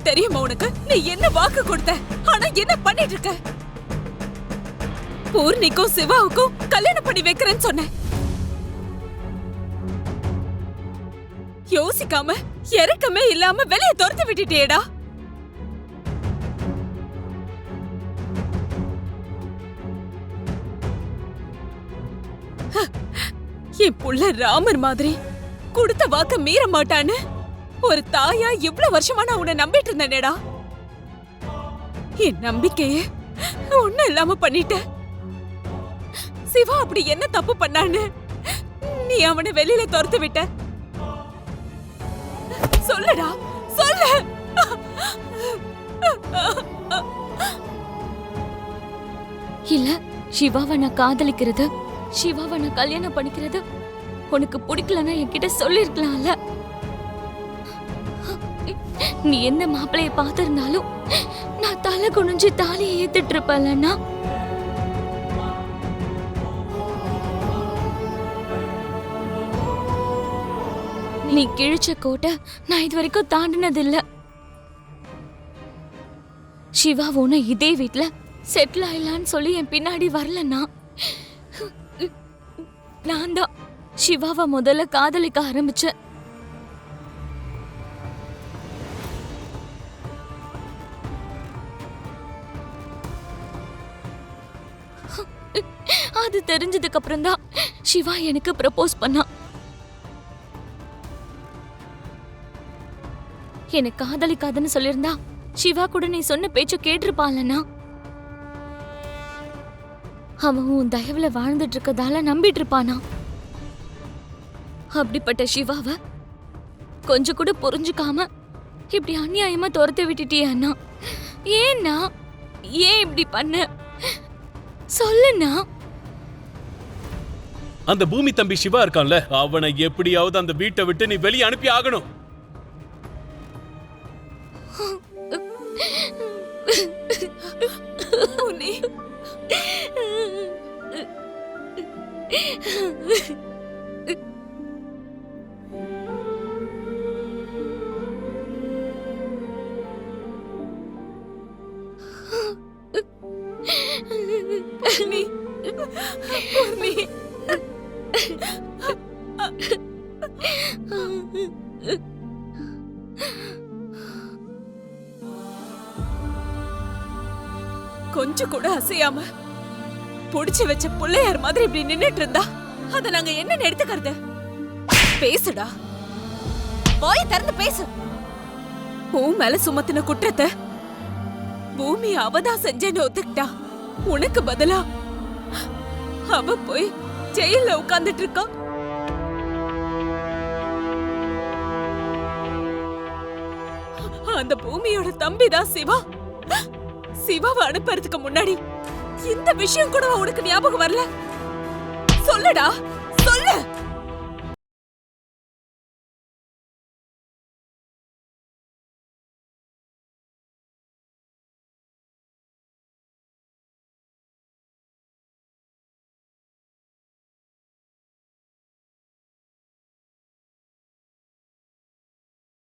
தெரியுமா உனக்கு? நீ என்ன வாக்கு கொடுத்த, ஆனா என்ன பண்ணிட்டு இருக்க? பூர்ணிக்கும் சிவாவுக்கும் கல்யாணம் பண்ணி வைக்கிறேன்னு சொன்னேன். யோசிக்காம இறக்கமே இல்லாம வெளியே துரத்து விட்டுட்டேடா. என் புள்ள ராமர் மாதிரி கொடுத்த வாக்க மீற மாட்டான்னு ஒரு தாயா இவ்வளவு வருஷமா நான் உன்னை நம்பிட்டு இருந்தேனேடா. என் நம்பிக்கையே ஒண்ணும் இல்லாம பண்ணிட்ட. சிவா அப்படி என்ன தப்பு பண்ணான்னு நீ அவனை வெளியில துரத்து விட்ட? சொல்லுடா, சொல்லு. இல்ல, சிவாவை நான் காதலிக்கிறது, சிவாவை நான் கல்யாணம் பண்ணிக்கிறது உனக்கு பிடிக்கலன்னா என்கிட்ட சொல்லிருக்கலாம்ல. நீ எந்த மாப்பிளைய பார்த்திருந்தாலும் நான் தலை குனிஞ்சு தாலியை ஏத்துட்டு இருப்பேன்னா. நீ கிழிச்ச கோட்டை நான் இது வரைக்கும் தாண்டினதில்ல. சிவா உன்னை இதே வீட்டுல செட்டில் ஆயிடலான்னு சொல்லி என் பின்னாடி வரலன்னா நான் தான் சிவாவை முதல்ல காதலிக்க ஆரம்பிச்சேன். அது தெரிஞ்சதுக்கு அப்புறம் தான் சிவா எனக்கு ப்ரப்போஸ் பண்ணான். எனக்கு காதலிக்காதன்னு சொல்லியிருந்தா சிவா கூட நீ சொன்ன பேச்ச கேட்டிருப்பான்லனா. அவன் உன் தயவுல வாழ்ந்துட்டு இருக்கதால நம்பிட்டு இருப்பானா? அப்படிப்பட்ட சிவாவை கொஞ்சம் கூட புரிஞ்சுக்காம இப்படி அநியாயமா துரத்த விட்டுட்டியா? ஏன்னா ஏன் இப்படி பண்ண சொல்லுண்ணா. அந்த பூமி தம்பி சிவா இருக்கான்ல, அவனை எப்படியாவது அந்த வீட்டை விட்டு நீ வெளியே அனுப்பி ஆகணும். கொஞ்சம் கூட அசையாம புடிச்சு வச்ச பிள்ளையார் மாதிரி இப்படி நின்னுட்டு இருந்தா அத நாங்க என்ன எடுத்துக்கிறது? பேசுடா, வாயை திறந்து பேசு. உன் மேல சுமத்தின குற்றத்தை பூமி அவதான் செஞ்சேன்னு ஒத்துக்கிட்டா. உனக்கு பதிலா அவ போய் ஜெயில உட்கார்ந்துட்டு இருக்கா. அந்த பூமியோட தம்பிதான் சிவா. சிவாவை அனுப்புறதுக்கு முன்னாடி இந்த விஷயம் கூட உனக்கு ஞாபகம் வரல? சொல்லுடா, சொல்லு.